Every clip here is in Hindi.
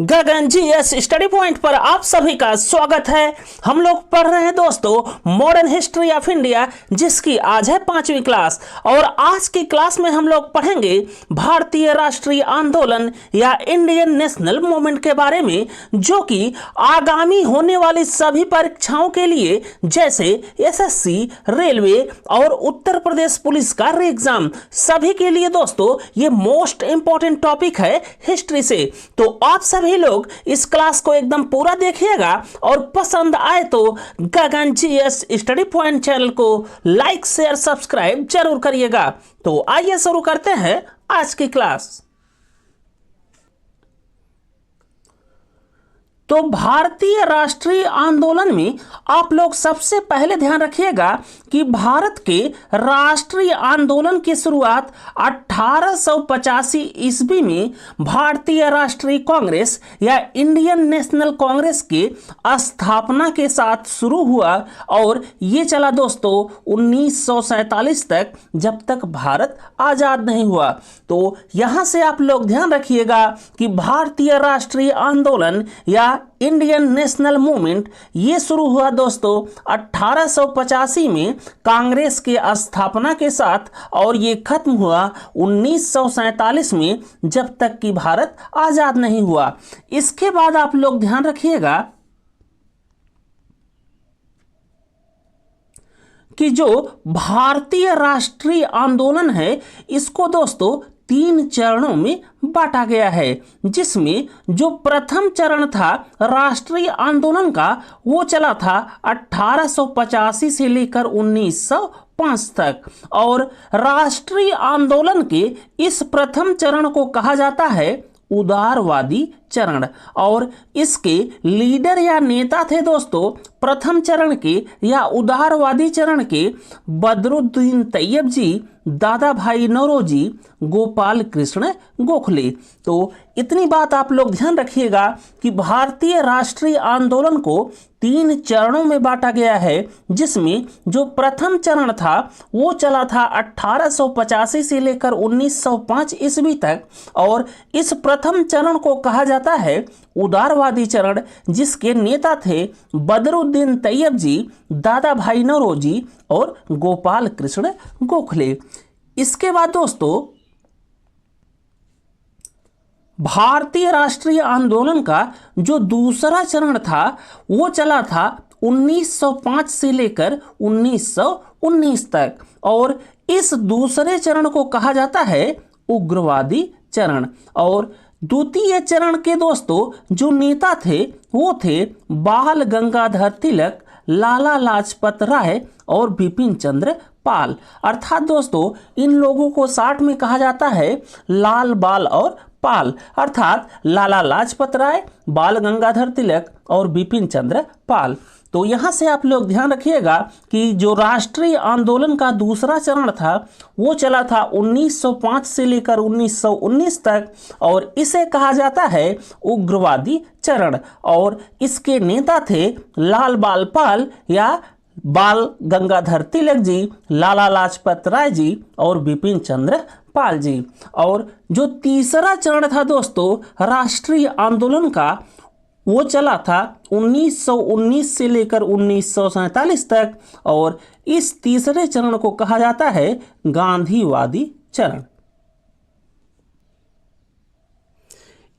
गगन जीएस स्टडी पॉइंट पर आप सभी का स्वागत है। हम लोग पढ़ रहे हैं दोस्तों मॉडर्न हिस्ट्री ऑफ इंडिया, जिसकी आज है 5वीं क्लास। और आज की क्लास में हम लोग पढ़ेंगे भारतीय राष्ट्रीय आंदोलन या इंडियन नेशनल मूवमेंट के बारे में, जो कि आगामी होने वाली सभी परीक्षाओं के लिए जैसे एसएससी, रेलवे और उत्तर प्रदेश पुलिस का एग्जाम, सभी के लिए दोस्तों ये मोस्ट इंपॉर्टेंट टॉपिक है हिस्ट्री से। तो आप सभी लोग इस क्लास को एकदम पूरा देखिएगा और पसंद आए तो गगन जीएस स्टडी पॉइंट चैनल को लाइक, शेयर, सब्सक्राइब जरूर करिएगा। तो आइए शुरू करते हैं आज की क्लास। तो भारतीय राष्ट्रीय आंदोलन में आप लोग सबसे पहले ध्यान रखिएगा कि भारत के राष्ट्रीय आंदोलन की शुरुआत 1885 ईस्वी में भारतीय राष्ट्रीय कांग्रेस या इंडियन नेशनल कांग्रेस के स्थापना के साथ शुरू हुआ और ये चला दोस्तों 1947 तक, जब तक भारत आजाद नहीं हुआ। तो यहां से आप लोग ध्यान रखिएगा कि भारतीय राष्ट्रीय आंदोलन या इंडियन नेशनल मूवमेंट ये शुरू हुआ दोस्तों 1885 में कांग्रेस के स्थापना के साथ और ये खत्म हुआ 1947 में, जब तक कि भारत आजाद नहीं हुआ। इसके बाद आप लोग ध्यान रखिएगा कि जो भारतीय राष्ट्रीय आंदोलन है इसको दोस्तों 3 चरणों में बांटा गया है, जिसमें जो प्रथम चरण था राष्ट्रीय आंदोलन का वो चला था 1885 से लेकर 1905 तक। और राष्ट्रीय आंदोलन के इस प्रथम चरण को कहा जाता है उदारवादी चरण, और इसके लीडर या नेता थे दोस्तों प्रथम चरण के या उदारवादी चरण के बदरुद्दीन तैयब जी, दादा भाई नौरोजी, गोपाल कृष्ण गोखले। तो इतनी बात आप लोग ध्यान रखिएगा कि भारतीय राष्ट्रीय आंदोलन को 3 चरणों में बांटा गया है, जिसमें जो प्रथम चरण था वो चला था 1885 से लेकर 1905 ईस्वी तक, और इस प्रथम चरण को कहा जाता है उदारवादी चरण, जिसके नेता थे बदरुद्दीन तैयब जी, दादा भाई नौरोजी और गोपाल कृष्ण गोखले। इसके बाद दोस्तों भारतीय राष्ट्रीय आंदोलन का जो दूसरा चरण था वो चला था 1905 से लेकर 1919 तक, और इस दूसरे चरण को कहा जाता है उग्रवादी चरण। और द्वितीय चरण के दोस्तों जो नेता थे वो थे बाल गंगाधर तिलक, लाला लाजपत राय और बिपिन चंद्र पाल। अर्थात दोस्तों इन लोगों को शॉर्ट में कहा जाता है लाल, बाल और पाल, अर्थात लाला लाजपत राय, बाल गंगाधर तिलक और बिपिन चंद्र पाल। तो यहाँ से आप लोग ध्यान रखिएगा कि जो राष्ट्रीय आंदोलन का दूसरा चरण था वो चला था 1905 से लेकर 1919 तक, और इसे कहा जाता है उग्रवादी चरण, और इसके नेता थे लाल बाल पाल या बाल गंगाधर तिलक जी, लाला लाजपत राय जी और बिपिन चंद्र पाल जी। और जो तीसरा चरण था दोस्तों राष्ट्रीय आंदोलन का वो चला था 1919 से लेकर 1947 तक, और इस तीसरे चरण को कहा जाता है गांधीवादी चरण।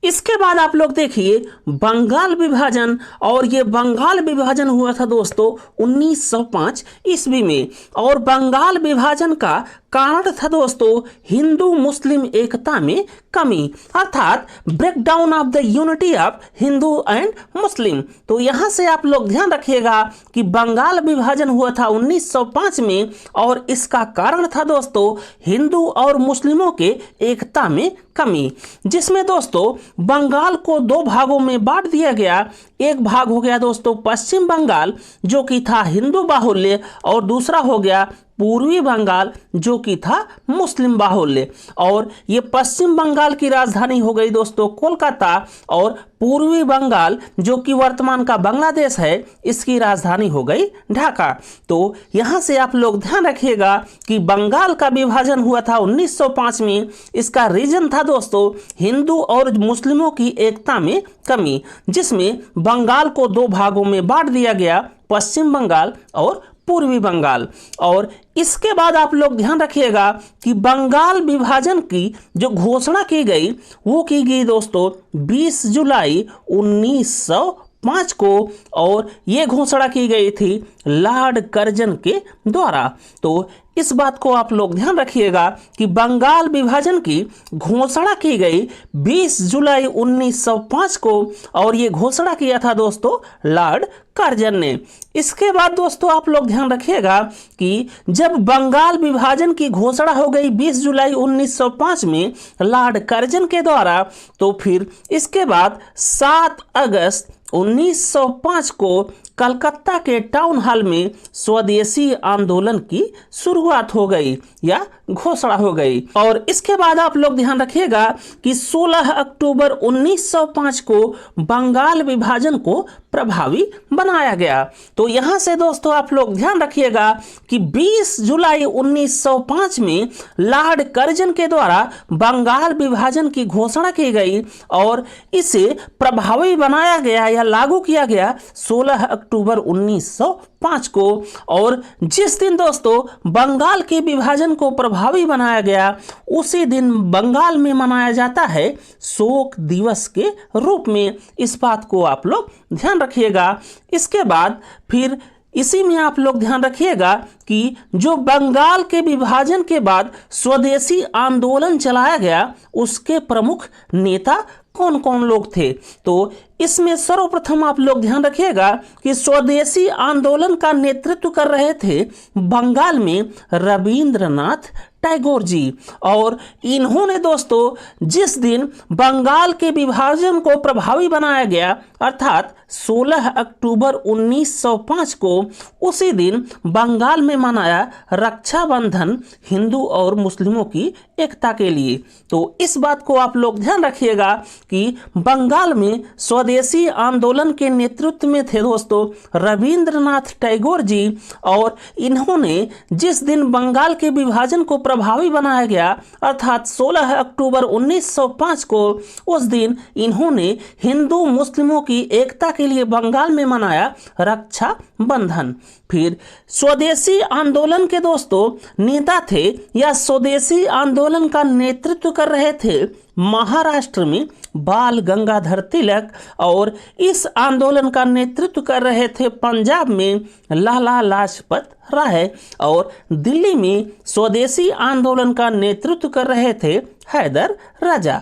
इसके बाद आप लोग देखिए बंगाल विभाजन, और ये बंगाल विभाजन हुआ था दोस्तों 1905 ईस्वी में, और बंगाल विभाजन का कारण था दोस्तों हिंदू मुस्लिम एकता में कमी, अर्थात breakdown of the unity of Hindu and Muslim. तो यहाँ से आप लोग ध्यान रखिएगा कि बंगाल विभाजन हुआ था 1905 में, और इसका कारण था दोस्तों हिंदू और मुस्लिमों के एकता में कमी, जिसमें दोस्तों बंगाल को 2 भागों में बांट दिया गया। एक भाग हो गया दोस्तों पश्चिम बंगाल, जो कि था हिंदू बाहुल्य, और दूसरा हो गया पूर्वी बंगाल जो कि था मुस्लिम बाहुल्य, और ये पश्चिम बंगाल की राजधानी हो गई दोस्तों कोलकाता, और पूर्वी बंगाल जो कि वर्तमान का बांग्लादेश है इसकी राजधानी हो गई ढाका। तो यहाँ से आप लोग ध्यान रखिएगा कि बंगाल का विभाजन हुआ था 1905 में। इसका रीजन था दोस्तों हिंदू और मुस्लिमों की एकता में कमी, जिसमें बंगाल को दो भागों में बांट दिया गया, पश्चिम बंगाल और पूर्वी बंगाल। और इसके बाद आप लोग ध्यान रखिएगा कि बंगाल विभाजन की जो घोषणा की गई वो की गई दोस्तों 20 जुलाई 1905 को, और ये घोषणा की गई थी लॉर्ड कर्जन के द्वारा। तो इस बात को आप लोग ध्यान रखिएगा कि बंगाल विभाजन की घोषणा की गई 20 जुलाई 1905 को, और ये घोषणा किया था दोस्तों लॉर्ड कर्जन ने। इसके बाद दोस्तों आप लोग ध्यान रखिएगा कि जब बंगाल विभाजन की घोषणा हो गई 20 जुलाई 1905 में लॉर्ड कर्जन के द्वारा, तो फिर इसके बाद 7 अगस्त 1905 को कलकत्ता के टाउन हॉल में स्वदेशी आंदोलन की शुरुआत हो गई या घोषणा हो गई। और इसके बाद आप लोग ध्यान रखिएगा कि 16 अक्टूबर 1905 को बंगाल विभाजन को प्रभावी बनाया गया। तो यहां से दोस्तों आप लोग ध्यान रखिएगा कि 20 जुलाई 1905 में लॉर्ड कर्जन के द्वारा बंगाल विभाजन की घोषणा की गई, और इसे प्रभावी बनाया गया या लागू किया गया 16 अक्टूबर 1905 को। और जिस दिन दोस्तों बंगाल के विभाजन को प्रभावी बनाया गया उसी दिन बंगाल में मनाया जाता है शोक दिवस के रूप में। इस बात को आप लोग ध्यान रखिएगा। इसके बाद फिर इसी में आप लोग ध्यान रखिएगा कि जो बंगाल के विभाजन के बाद स्वदेशी आंदोलन चलाया गया उसके प्रमुख नेता कौन कौन लोग थे। तो इसमें सर्वप्रथम आप लोग ध्यान रखिएगा कि स्वदेशी आंदोलन का नेतृत्व कर रहे थे बंगाल में रविंद्रनाथ टैगोर जी, और इन्होंने दोस्तों जिस दिन बंगाल के विभाजन को प्रभावी बनाया गया अर्थात 16 अक्टूबर 1905 को, उसी दिन बंगाल में मनाया रक्षाबंधन हिंदू और मुस्लिमों की एकता के लिए। तो इस बात को आप लोग ध्यान रखिएगा कि बंगाल में स्वदेशी आंदोलन के नेतृत्व में थे दोस्तों रविंद्रनाथ टैगोर जी, और इन्होंने जिस दिन बंगाल के विभाजन को प्रभावी बनाया गया अर्थात 16 अक्टूबर 1905 को, उस दिन इन्होंने हिंदू मुस्लिमों की एकता के लिए बंगाल में मनाया रक्षा बंधन। फिर स्वदेशी आंदोलन के दोस्तों नेता थे या स्वदेशी आंदोलन का नेतृत्व कर रहे थे महाराष्ट्र में बाल गंगाधर तिलक, और इस आंदोलन का नेतृत्व कर रहे थे पंजाब में लाला लाजपत राय, और दिल्ली में स्वदेशी आंदोलन का नेतृत्व कर रहे थे हैदर राजा।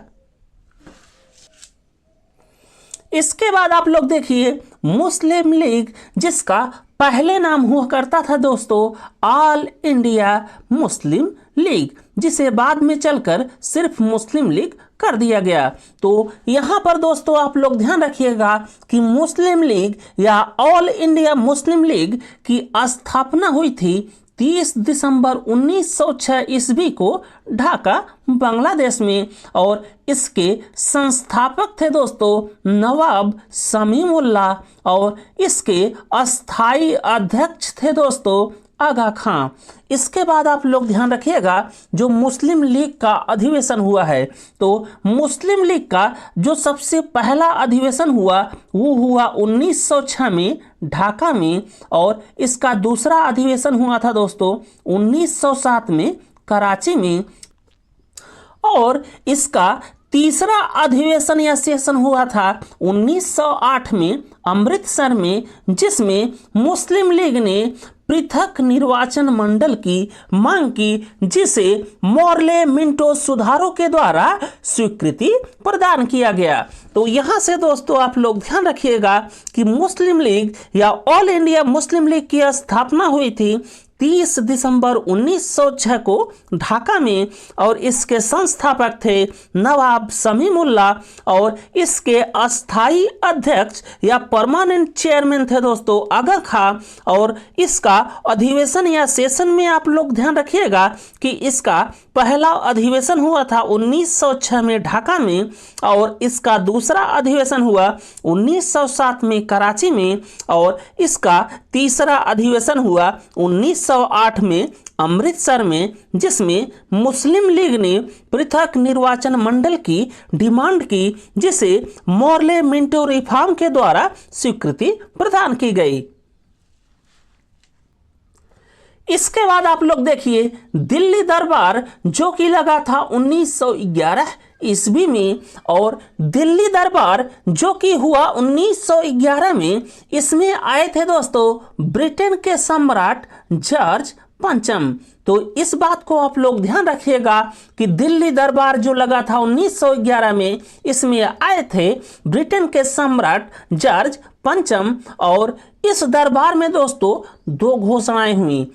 इसके बाद आप लोग देखिए मुस्लिम लीग, जिसका पहले नाम हुआ करता था दोस्तों ऑल इंडिया मुस्लिम लीग, जिसे बाद में चलकर सिर्फ मुस्लिम लीग कर दिया गया। तो यहाँ पर दोस्तों आप लोग ध्यान रखिएगा कि मुस्लिम लीग या ऑल इंडिया मुस्लिम लीग की स्थापना हुई थी 30 दिसंबर 1906 ईस्वी को ढाका बांग्लादेश में, और इसके संस्थापक थे दोस्तों नवाब समीमुल्लाह, और इसके अस्थाई अध्यक्ष थे दोस्तों आगा खां। इसके बाद आप लोग ध्यान रखिएगा जो मुस्लिम लीग का अधिवेशन हुआ है, तो मुस्लिम लीग का जो सबसे पहला अधिवेशन हुआ वो हुआ 1906 में ढाका में, और इसका दूसरा अधिवेशन हुआ था दोस्तों 1907 में कराची में, और इसका तीसरा अधिवेशन या सेशन हुआ था 1908 में अमृतसर में, जिसमें मुस्लिम लीग ने पृथक निर्वाचन मंडल की मांग की, जिसे मॉर्ले मिंटो सुधारों के द्वारा स्वीकृति प्रदान किया गया। तो यहाँ से दोस्तों आप लोग ध्यान रखिएगा कि मुस्लिम लीग या ऑल इंडिया मुस्लिम लीग की स्थापना हुई थी 30 दिसंबर 1906 को ढाका में, और इसके संस्थापक थे नवाब समीमुल्लाह, और इसके अस्थाई अध्यक्ष या परमानेंट चेयरमैन थे दोस्तों अगा खां। और इसका अधिवेशन या सेशन में आप लोग ध्यान रखिएगा कि इसका पहला अधिवेशन हुआ था 1906 में ढाका में, और इसका दूसरा अधिवेशन हुआ 1907 में कराची में, और इसका तीसरा अधिवेशन हुआ 1908 में अमृतसर में, जिसमें मुस्लिम लीग ने पृथक निर्वाचन मंडल की डिमांड की, जिसे मॉर्ले मिंटो रिफॉर्म के द्वारा स्वीकृति प्रदान की गई। इसके बाद आप लोग देखिए दिल्ली दरबार जो कि लगा था 1911 ईस्वी में, और दिल्ली दरबार जो कि हुआ 1911 में, इसमें आए थे दोस्तों ब्रिटेन के सम्राट जॉर्ज पंचम। तो इस बात को आप लोग ध्यान रखिएगा कि दिल्ली दरबार जो लगा था 1911 में, इसमें आए थे ब्रिटेन के सम्राट जॉर्ज पंचम, और इस दरबार में दोस्तों 2 घोषणाएं हुई,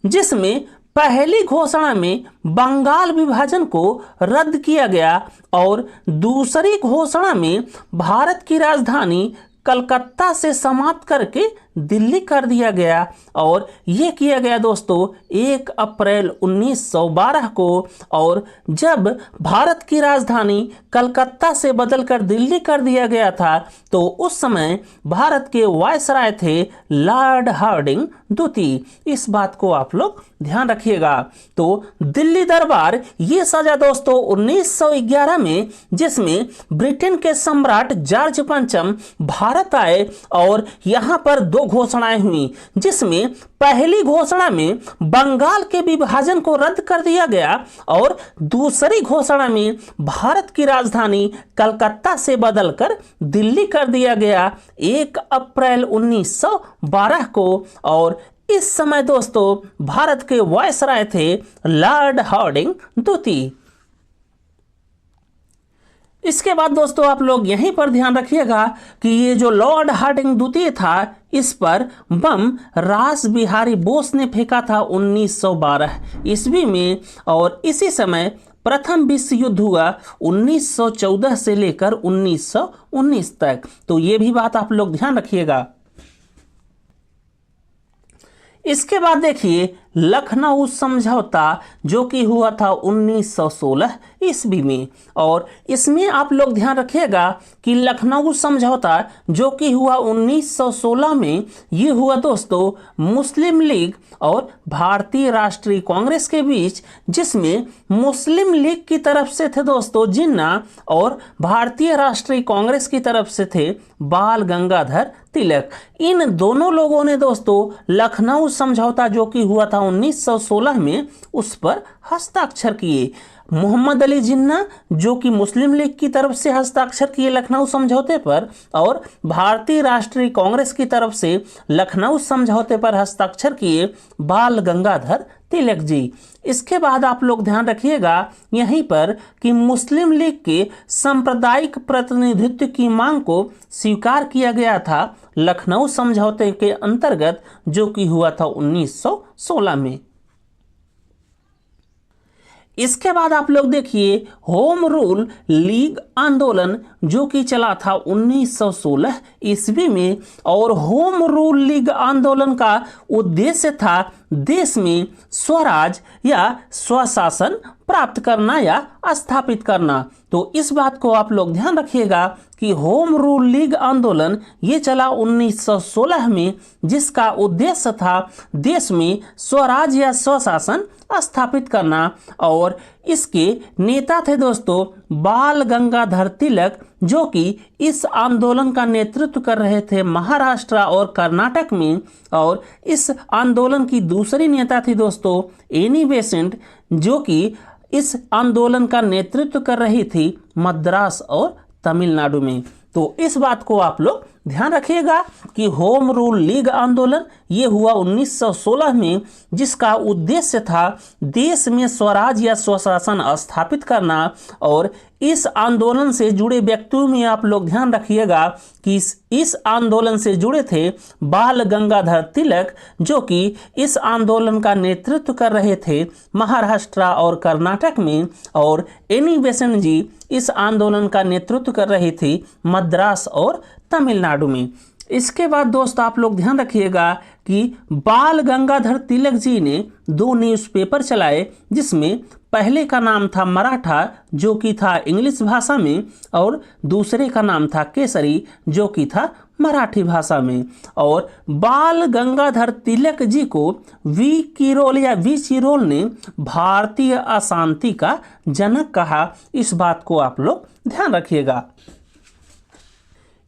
जिसमें पहली घोषणा में बंगाल विभाजन को रद्द किया गया, और दूसरी घोषणा में भारत की राजधानी कलकत्ता से समाप्त करके दिल्ली कर दिया गया। और ये किया गया दोस्तों 1 अप्रैल 1912 को। और जब भारत की राजधानी कलकत्ता से बदलकर दिल्ली कर दिया गया था, तो उस समय भारत के वायसराय थे लॉर्ड हार्डिंग द्वितीय। इस बात को आप लोग ध्यान रखिएगा। तो दिल्ली दरबार ये सजा दोस्तों 1911 में, जिसमें ब्रिटेन के सम्राट जॉर्ज पंचम भारत आए, और यहाँ पर 2 घोषणाएं हुई, जिसमें पहली घोषणा में बंगाल के विभाजन को रद्द कर दिया गया, और दूसरी घोषणा में भारत की राजधानी कलकत्ता से बदलकर दिल्ली कर दिया गया 1 अप्रैल 1912 को। और इस समय दोस्तों भारत के वायसराय थे लॉर्ड हार्डिंग द्वितीय। इसके बाद दोस्तों आप लोग यहीं पर ध्यान रखिएगा कि ये जो लॉर्ड हार्डिंग द्वितीय था, इस पर बम रास बिहारी बोस ने फेंका था 1912 ईस्वी में, और इसी समय प्रथम विश्व युद्ध हुआ 1914 से लेकर 1919 तक। तो ये भी बात आप लोग ध्यान रखिएगा। इसके बाद देखिए लखनऊ समझौता जो कि हुआ था 1916 ईस्वी में, और इसमें आप लोग ध्यान रखिएगा कि लखनऊ समझौता जो कि हुआ 1916 में, ये हुआ दोस्तों मुस्लिम लीग और भारतीय राष्ट्रीय कांग्रेस के बीच, जिसमें मुस्लिम लीग की तरफ से थे दोस्तों जिन्ना, और भारतीय राष्ट्रीय कांग्रेस की तरफ से थे बाल गंगाधर तिलक। इन दोनों लोगों ने दोस्तों लखनऊ समझौता जो कि हुआ था 1916 में, उस पर हस्ताक्षर किए। मोहम्मद अली जिन्ना जो कि मुस्लिम लीग की तरफ से हस्ताक्षर किए लखनऊ समझौते पर, और भारतीय राष्ट्रीय कांग्रेस की तरफ से लखनऊ समझौते पर हस्ताक्षर किए बाल गंगाधर तिलक जी। इसके बाद आप लोग ध्यान रखिएगा यहीं पर कि मुस्लिम लीग के सांप्रदायिक प्रतिनिधित्व की मांग को स्वीकार किया गया था लखनऊ समझौते के अंतर्गत, जो कि हुआ था 1916 में। इसके बाद आप लोग देखिए होम रूल लीग आंदोलन जो कि चला था 1916 ईस्वी में, और होम रूल लीग आंदोलन का उद्देश्य था देश में स्वराज या स्वशासन प्राप्त करना या स्थापित करना। तो इस बात को आप लोग ध्यान रखिएगा कि होम रूल लीग आंदोलन ये चला 1916 में, जिसका उद्देश्य था देश में स्वराज या स्वशासन स्थापित करना। और इसके नेता थे दोस्तों बाल गंगाधर तिलक, जो कि इस आंदोलन का नेतृत्व कर रहे थे महाराष्ट्र और कर्नाटक में। और इस आंदोलन की दूसरी नेता थी दोस्तों एनी बेसेंट, जो कि इस आंदोलन का नेतृत्व कर रही थी मद्रास और तमिलनाडु में। तो इस बात को आप लोग ध्यान रखिएगा कि होम रूल लीग आंदोलन ये हुआ 1916 में, जिसका उद्देश्य था देश में स्वराज या स्वशासन स्थापित करना। और इस आंदोलन से जुड़े व्यक्तियों में आप लोग ध्यान रखिएगा कि इस आंदोलन से जुड़े थे बाल गंगाधर तिलक, जो कि इस आंदोलन का नेतृत्व कर रहे थे महाराष्ट्र और कर्नाटक में, और एनी बेसेंट जी इस आंदोलन का नेतृत्व कर रही थी मद्रास और तमिलनाडु में। इसके बाद दोस्त आप लोग ध्यान रखिएगा कि बाल गंगाधर तिलक जी ने 2 न्यूज़पेपर चलाए, जिसमें पहले का नाम था मराठा, जो कि था इंग्लिश भाषा में, और दूसरे का नाम था केसरी, जो कि था मराठी भाषा में। और बाल गंगाधर तिलक जी को वी चिरोल ने भारतीय अशांति का जनक कहा। इस बात को आप लोग ध्यान रखिएगा।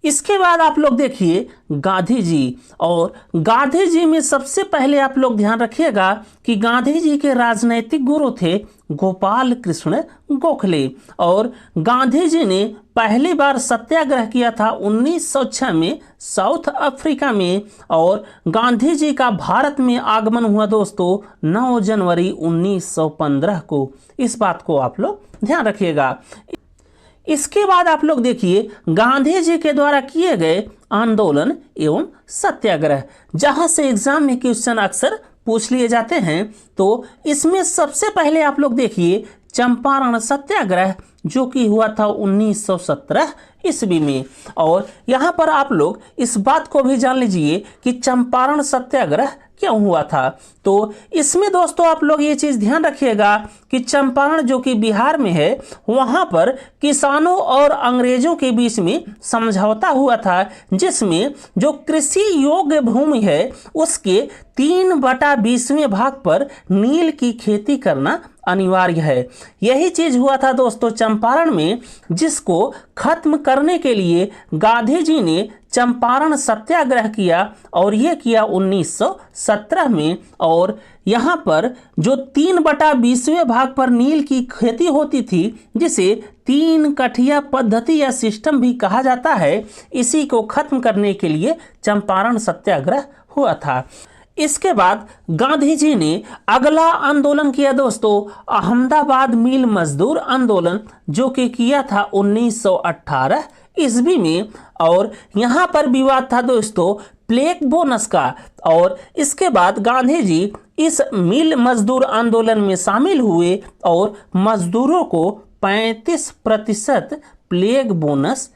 इसके बाद आप लोग देखिए गांधी जी, और गांधी जी में सबसे पहले आप लोग ध्यान रखिएगा कि गांधी जी के राजनैतिक गुरु थे गोपाल कृष्ण गोखले, और गांधी जी ने पहली बार सत्याग्रह किया था 1906 में साउथ अफ्रीका में। और गांधी जी का भारत में आगमन हुआ दोस्तों 9 जनवरी 1915 को। इस बात को आप लोग ध्यान रखिएगा। इसके बाद आप लोग देखिए गांधी जी के द्वारा किए गए आंदोलन एवं सत्याग्रह, जहां से एग्जाम में क्वेश्चन अक्सर पूछ लिए जाते हैं। तो इसमें सबसे पहले आप लोग देखिए चंपारण सत्याग्रह, जो कि हुआ था 1917 ईस्वी में। और यहाँ पर आप लोग इस बात को भी जान लीजिए कि चंपारण सत्याग्रह क्यों हुआ था। तो इसमें दोस्तों आप लोग ये चीज़ ध्यान रखिएगा कि चंपारण जो कि बिहार में है, वहाँ पर किसानों और अंग्रेजों के बीच में समझौता हुआ था, जिसमें जो कृषि योग्य भूमि है उसके 3/20 भाग पर नील की खेती करना अनिवार्य है। यही चीज हुआ था दोस्तों चंपारण में, जिसको खत्म करने के लिए गांधी जी ने चंपारण सत्याग्रह किया, और यह किया 1917 में। और यहाँ पर जो 3/20 भाग पर नील की खेती होती थी, जिसे 3 कठिया पद्धति या सिस्टम भी कहा जाता है, इसी को खत्म करने के लिए चंपारण सत्याग्रह हुआ था। इसके बाद गांधी जी ने अगला आंदोलन किया दोस्तों अहमदाबाद मिल मजदूर आंदोलन, जो कि किया था 1918 ईस्वी में। और यहाँ पर विवाद था दोस्तों प्लेग बोनस का। और इसके बाद गांधी जी इस मिल मजदूर आंदोलन में शामिल हुए और मजदूरों को 35% प्लेग बोनस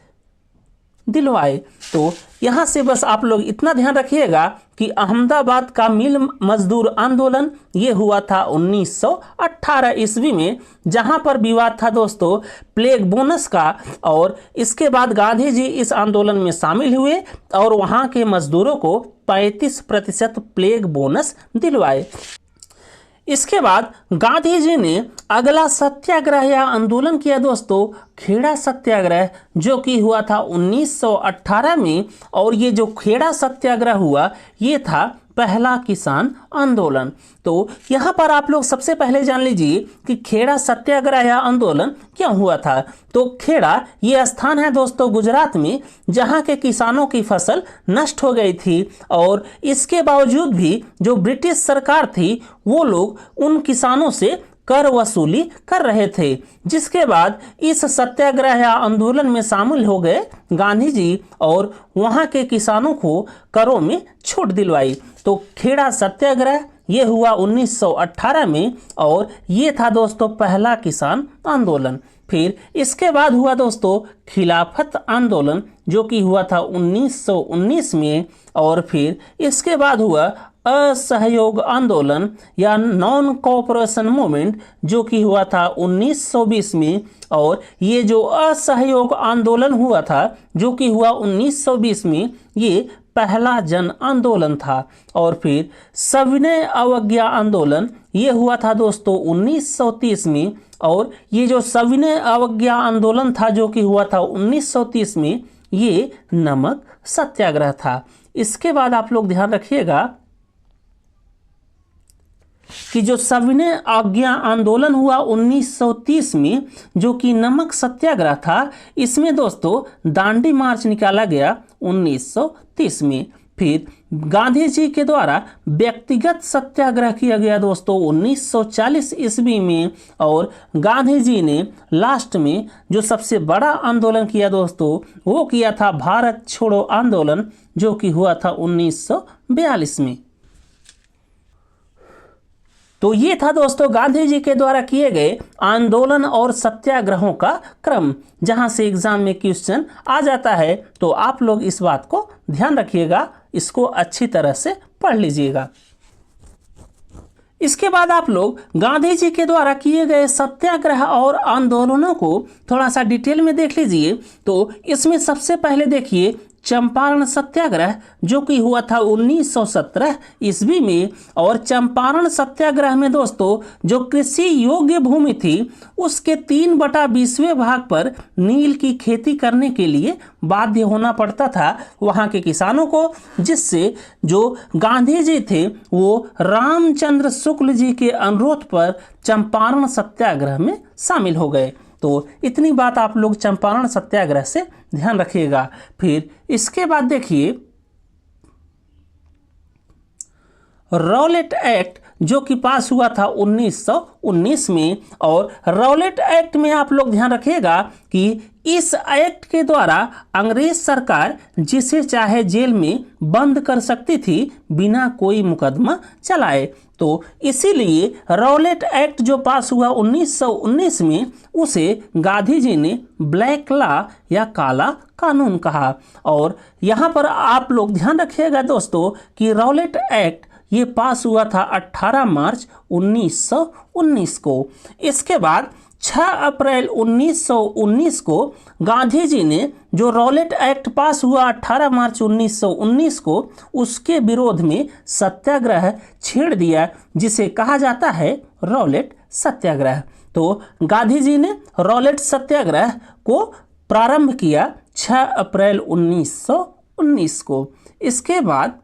दिलवाए। तो यहाँ से बस आप लोग इतना ध्यान रखिएगा कि अहमदाबाद का मिल मजदूर आंदोलन ये हुआ था 1918 ईस्वी में, जहाँ पर विवाद था दोस्तों प्लेग बोनस का। और इसके बाद गांधी जी इस आंदोलन में शामिल हुए और वहाँ के मजदूरों को 35% प्लेग बोनस दिलवाए। इसके बाद गांधी जी ने अगला सत्याग्रह या आंदोलन किया दोस्तों खेड़ा सत्याग्रह, जो कि हुआ था 1918 में। और ये जो खेड़ा सत्याग्रह हुआ ये था पहला किसान आंदोलन। तो यहाँ पर आप लोग सबसे पहले जान लीजिए कि खेड़ा सत्याग्रह या आंदोलन क्यों हुआ था। तो खेड़ा ये स्थान है दोस्तों गुजरात में, जहाँ के किसानों की फसल नष्ट हो गई थी। और इसके बावजूद भी जो ब्रिटिश सरकार थी वो लोग उन किसानों से कर वसूली कर रहे थे, जिसके बाद इस सत्याग्रह या आंदोलन में शामिल हो गए गांधी जी और वहां के किसानों को करों में छूट दिलवाई। तो खेड़ा सत्याग्रह ये हुआ 1918 में और ये था दोस्तों पहला किसान आंदोलन। फिर इसके बाद हुआ दोस्तों खिलाफत आंदोलन, जो कि हुआ था 1919 में। और फिर इसके बाद हुआ असहयोग आंदोलन या नॉन कोऑपरेशन मूवमेंट, जो कि हुआ था 1920 में। और ये जो असहयोग आंदोलन हुआ था जो कि हुआ 1920 में, ये पहला जन आंदोलन था। और फिर सविनय अवज्ञा आंदोलन ये हुआ था दोस्तों 1930 में। और ये जो सविनय अवज्ञा आंदोलन था जो कि हुआ था 1930 में, ये नमक सत्याग्रह था। इसके बाद आप लोग ध्यान रखिएगा कि जो सविनय आज्ञा आंदोलन हुआ 1930 में, जो कि नमक सत्याग्रह था, इसमें दोस्तों दांडी मार्च निकाला गया 1930 में। फिर गांधी जी के द्वारा व्यक्तिगत सत्याग्रह किया गया दोस्तों 1940 ईस्वी में, और गांधी जी ने लास्ट में जो सबसे बड़ा आंदोलन किया दोस्तों वो किया था भारत छोड़ो आंदोलन, जो कि हुआ था 1942 में। तो ये था दोस्तों गांधी जी के द्वारा किए गए आंदोलन और सत्याग्रहों का क्रम, जहां से एग्जाम में क्वेश्चन आ जाता है। तो आप लोग इस बात को ध्यान रखिएगा, इसको अच्छी तरह से पढ़ लीजिएगा। इसके बाद आप लोग गांधी जी के द्वारा किए गए सत्याग्रह और आंदोलनों को थोड़ा सा डिटेल में देख लीजिए। तो इसमें सबसे पहले देखिए चंपारण सत्याग्रह, जो कि हुआ था 1917 ईस्वी में। और चंपारण सत्याग्रह में दोस्तों जो कृषि योग्य भूमि थी उसके 3/20 भाग पर नील की खेती करने के लिए बाध्य होना पड़ता था वहाँ के किसानों को, जिससे जो गांधी जी थे वो रामचंद्र शुक्ल जी के अनुरोध पर चंपारण सत्याग्रह में शामिल हो गए। तो इतनी बात आप लोग चंपारण सत्याग्रह से ध्यान रखिएगा। फिर इसके बाद देखिए रॉलेट एक्ट, जो कि पास हुआ था 1919 में। और रॉलेट एक्ट में आप लोग ध्यान रखिएगा कि इस एक्ट के द्वारा अंग्रेज सरकार जिसे चाहे जेल में बंद कर सकती थी बिना कोई मुकदमा चलाए। तो इसीलिए रॉलेट एक्ट जो पास हुआ 1919 में उसे गांधी जी ने ब्लैक लॉ या काला कानून कहा। और यहाँ पर आप लोग ध्यान रखिएगा दोस्तों कि रॉलेट एक्ट ये पास हुआ था 18 मार्च 1919 को। इसके बाद 6 अप्रैल 1919 को गांधी जी ने जो रॉलेट एक्ट पास हुआ 18 मार्च 1919 को, उसके विरोध में सत्याग्रह छेड़ दिया, जिसे कहा जाता है रॉलेट सत्याग्रह। तो गांधी जी ने रॉलेट सत्याग्रह को प्रारंभ किया 6 अप्रैल 1919 को। इसके बाद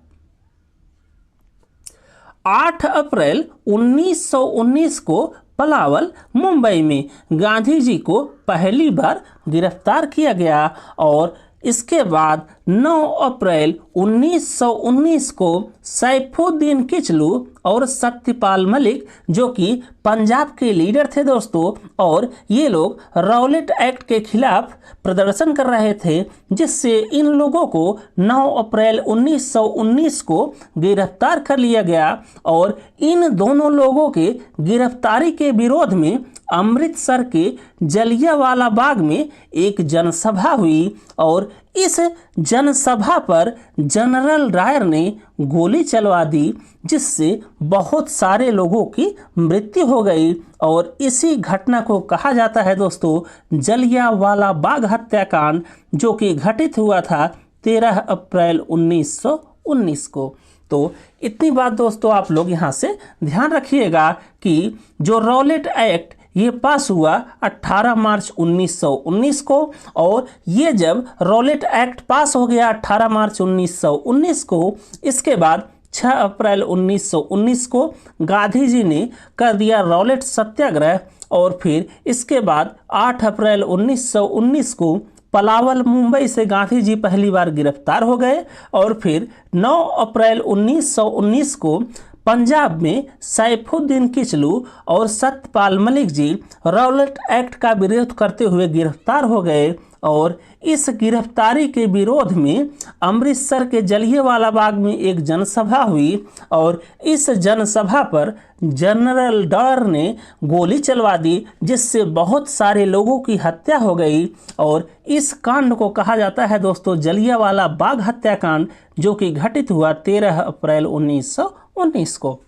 8 अप्रैल 1919 को पलावल मुंबई में गांधी जी को पहली बार गिरफ्तार किया गया। और इसके बाद 9 अप्रैल 1919 को सैफुद्दीन किचलू और सत्यपाल मलिक, जो कि पंजाब के लीडर थे दोस्तों, और ये लोग रॉलेट एक्ट के खिलाफ प्रदर्शन कर रहे थे, जिससे इन लोगों को 9 अप्रैल 1919 को गिरफ्तार कर लिया गया। और इन दोनों लोगों के गिरफ्तारी के विरोध में अमृतसर के जलियांवाला बाग में एक जनसभा हुई। और इस जनसभा पर जनरल डायर ने गोली चलवा दी, जिससे बहुत सारे लोगों की मृत्यु हो गई। और इसी घटना को कहा जाता है दोस्तों जलियांवाला बाग हत्याकांड, जो कि घटित हुआ था 13 अप्रैल 1919 को। तो इतनी बात दोस्तों आप लोग यहाँ से ध्यान रखिएगा कि जो रॉलेट एक्ट ये पास हुआ 18 मार्च 1919 को। और ये जब रॉलेट एक्ट पास हो गया 18 मार्च 1919 को, इसके बाद 6 अप्रैल 1919 को गांधी जी ने कर दिया रॉलेट सत्याग्रह। और फिर इसके बाद 8 अप्रैल 1919 को पलावल मुंबई से गांधी जी पहली बार गिरफ्तार हो गए। और फिर 9 अप्रैल 1919 को पंजाब में सैफुद्दीन किचलू और सत्यपाल मलिक जी रॉलेट एक्ट का विरोध करते हुए गिरफ्तार हो गए। और इस गिरफ्तारी के विरोध में अमृतसर के जलियांवाला बाग में एक जनसभा हुई। और इस जनसभा पर जनरल डायर ने गोली चलवा दी, जिससे बहुत सारे लोगों की हत्या हो गई। और इस कांड को कहा जाता है दोस्तों जलियांवाला बाग हत्याकांड, जो कि घटित हुआ 13 अप्रैल 1919 को।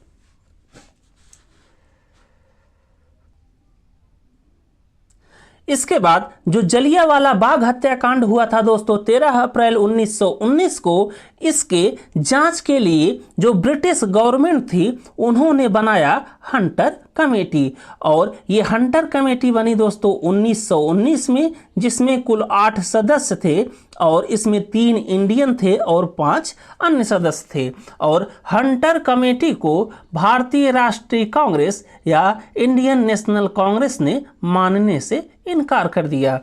इसके बाद जो जलियांवाला बाग हत्याकांड हुआ था दोस्तों 13 अप्रैल 1919 को, इसके जांच के लिए जो ब्रिटिश गवर्नमेंट थी उन्होंने बनाया हंटर कमेटी। और ये हंटर कमेटी बनी दोस्तों 1919 में, जिसमें कुल 8 सदस्य थे और इसमें 3 इंडियन थे और 5 अन्य सदस्य थे। और हंटर कमेटी को भारतीय राष्ट्रीय कांग्रेस या इंडियन नेशनल कांग्रेस ने मानने से इनकार कर दिया।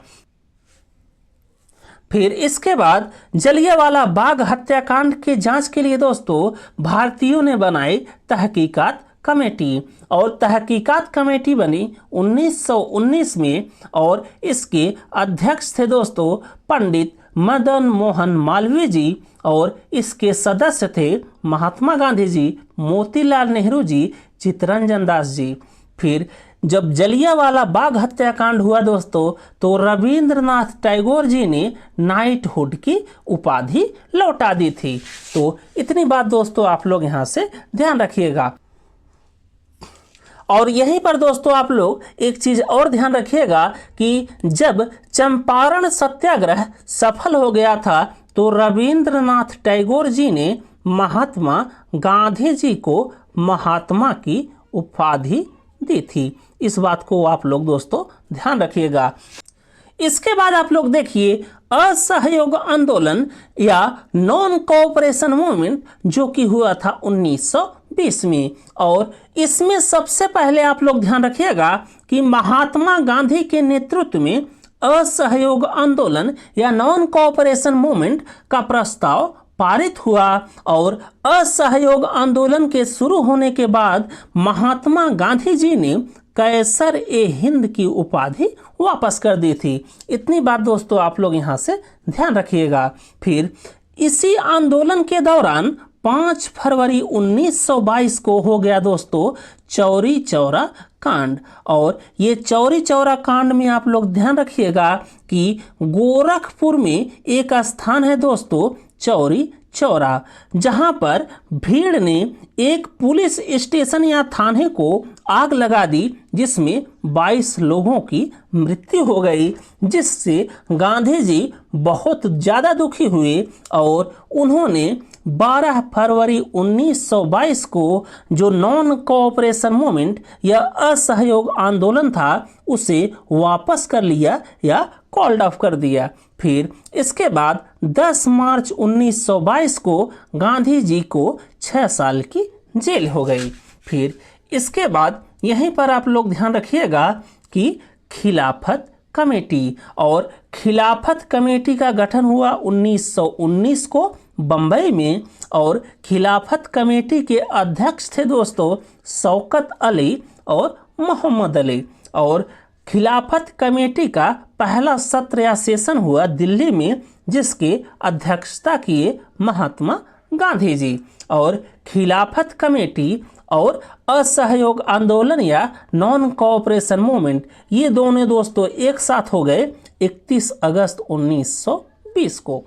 फिर इसके बाद जलियांवाला बाग हत्याकांड के जांच के लिए दोस्तों भारतीयों ने बनाई तहकीकात कमेटी। और तहकीकात कमेटी बनी 1919 में और इसके अध्यक्ष थे दोस्तों पंडित मदन मोहन मालवीय जी। और इसके सदस्य थे महात्मा गांधी जी, मोतीलाल नेहरू जी, चित्तरंजन दास जी। फिर जब जलियांवाला बाग हत्याकांड हुआ दोस्तों तो रविंद्रनाथ टैगोर जी ने नाइटहुड की उपाधि लौटा दी थी। तो इतनी बात दोस्तों आप लोग यहाँ से ध्यान रखिएगा। और यहीं पर दोस्तों आप लोग एक चीज और ध्यान रखिएगा कि जब चंपारण सत्याग्रह सफल हो गया था तो रविंद्रनाथ टैगोर जी ने महात्मा गांधी जी को महात्मा की उपाधि दी थी। इस बात को आप लोग दोस्तों ध्यान रखिएगा। इसके बाद आप लोग देखिए असहयोग आंदोलन या नॉन कोऑपरेशन मूवमेंट जो कि हुआ था 1920 में। और इसमें सबसे पहले आप लोग ध्यान रखिएगा कि महात्मा गांधी के नेतृत्व में असहयोग आंदोलन या नॉन कोऑपरेशन मूवमेंट का प्रस्ताव पारित हुआ। और असहयोग आंदोलन के शुरू होने के बाद महात्मा गांधी जी ने कैसर ए हिंद की उपाधि वापस कर दी थी। इतनी बात दोस्तों आप लोग यहाँ से ध्यान रखिएगा। फिर इसी आंदोलन के दौरान 5 फरवरी 1922 को हो गया दोस्तों चौरी चौरा कांड। और ये चौरी चौरा कांड में आप लोग ध्यान रखिएगा कि गोरखपुर में एक स्थान है दोस्तों चौरी चौरा, जहां पर भीड़ ने एक पुलिस स्टेशन या थाने को आग लगा दी, जिसमें 22 लोगों की मृत्यु हो गई, जिससे गांधी जी बहुत ज़्यादा दुखी हुए और उन्होंने 12 फरवरी 1922 को जो नॉन कोऑपरेशन मूवमेंट या असहयोग आंदोलन था उसे वापस कर लिया या कॉल्ड ऑफ कर दिया। फिर इसके बाद 10 मार्च 1922 को गांधी जी को 6 साल की जेल हो गई। फिर इसके बाद यहीं पर आप लोग ध्यान रखिएगा कि खिलाफत कमेटी। और खिलाफत कमेटी का गठन हुआ 1919 को बंबई में। और खिलाफत कमेटी के अध्यक्ष थे दोस्तों शौकत अली और मोहम्मद अली। और खिलाफत कमेटी का पहला सत्र या सेशन हुआ दिल्ली में, जिसके अध्यक्षता किए महात्मा गांधी जी। और खिलाफत कमेटी और असहयोग आंदोलन या नॉन कोऑपरेशन मूवमेंट ये दोनों दोस्तों एक साथ हो गए 31 अगस्त 1920 को।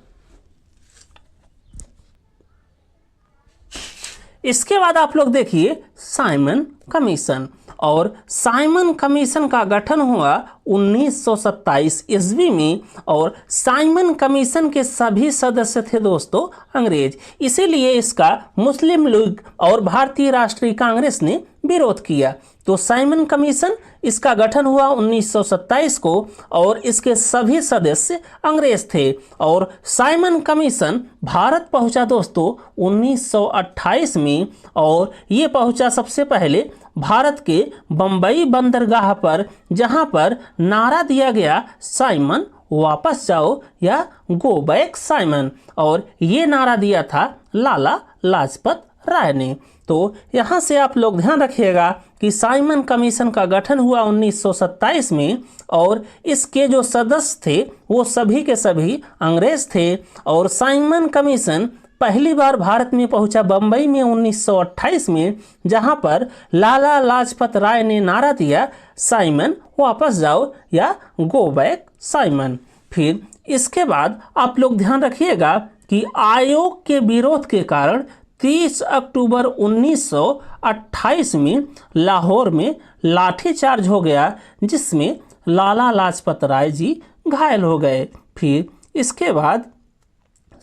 इसके बाद आप लोग देखिए साइमन कमीशन। और साइमन कमीशन का गठन हुआ 1927 ईस्वी में। और साइमन कमीशन के सभी सदस्य थे दोस्तों अंग्रेज, इसीलिए इसका मुस्लिम लीग और भारतीय राष्ट्रीय कांग्रेस ने विरोध किया। तो साइमन कमीशन इसका गठन हुआ 1927 को और इसके सभी सदस्य अंग्रेज थे। और साइमन कमीशन भारत पहुंचा दोस्तों 1928 में। और ये पहुंचा सबसे पहले भारत के बंबई बंदरगाह पर, जहां पर नारा दिया गया साइमन वापस जाओ या गो बैक साइमन। और ये नारा दिया था लाला लाजपत राय ने। तो यहाँ से आप लोग ध्यान रखिएगा कि साइमन कमीशन का गठन हुआ 1927 में और इसके जो सदस्य थे वो सभी के सभी अंग्रेज थे। और साइमन कमीशन पहली बार भारत में पहुंचा बंबई में 1928 में, जहां पर लाला लाजपत राय ने नारा दिया साइमन वापस जाओ या गो बैक साइमन। फिर इसके बाद आप लोग ध्यान रखिएगा कि आयोग के विरोध के कारण 30 अक्टूबर 1928 में लाहौर में लाठीचार्ज हो गया, जिसमें लाला लाजपत राय जी घायल हो गए। फिर इसके बाद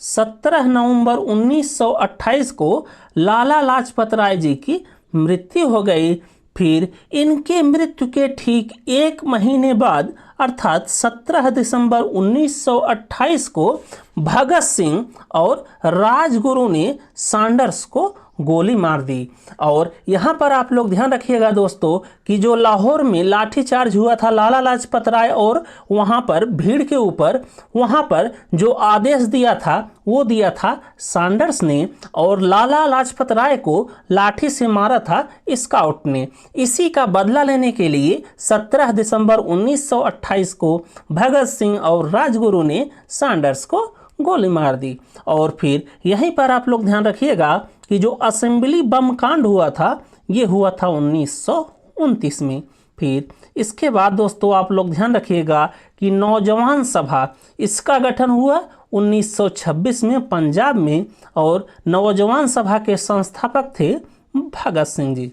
17 नवंबर 1928 को लाला लाजपत राय जी की मृत्यु हो गई। फिर इनके मृत्यु के ठीक एक महीने बाद अर्थात 17 दिसंबर 1928 को भगत सिंह और राजगुरु ने सैंडर्स को गोली मार दी। और यहाँ पर आप लोग ध्यान रखिएगा दोस्तों कि जो लाहौर में लाठीचार्ज हुआ था लाला लाजपत राय और वहाँ पर भीड़ के ऊपर, वहाँ पर जो आदेश दिया था वो दिया था सैंडर्स ने, और लाला लाजपत राय को लाठी से मारा था स्काउट ने। इसी का बदला लेने के लिए 17 दिसंबर 1928 को भगत सिंह और राजगुरु ने सैंडर्स को गोली मार दी। और फिर यहीं पर आप लोग ध्यान रखिएगा कि जो असेंबली बम कांड हुआ था ये हुआ था 1929 में। फिर इसके बाद दोस्तों आप लोग ध्यान रखिएगा कि नौजवान सभा, इसका गठन हुआ 1926 में पंजाब में, और नौजवान सभा के संस्थापक थे भगत सिंह जी।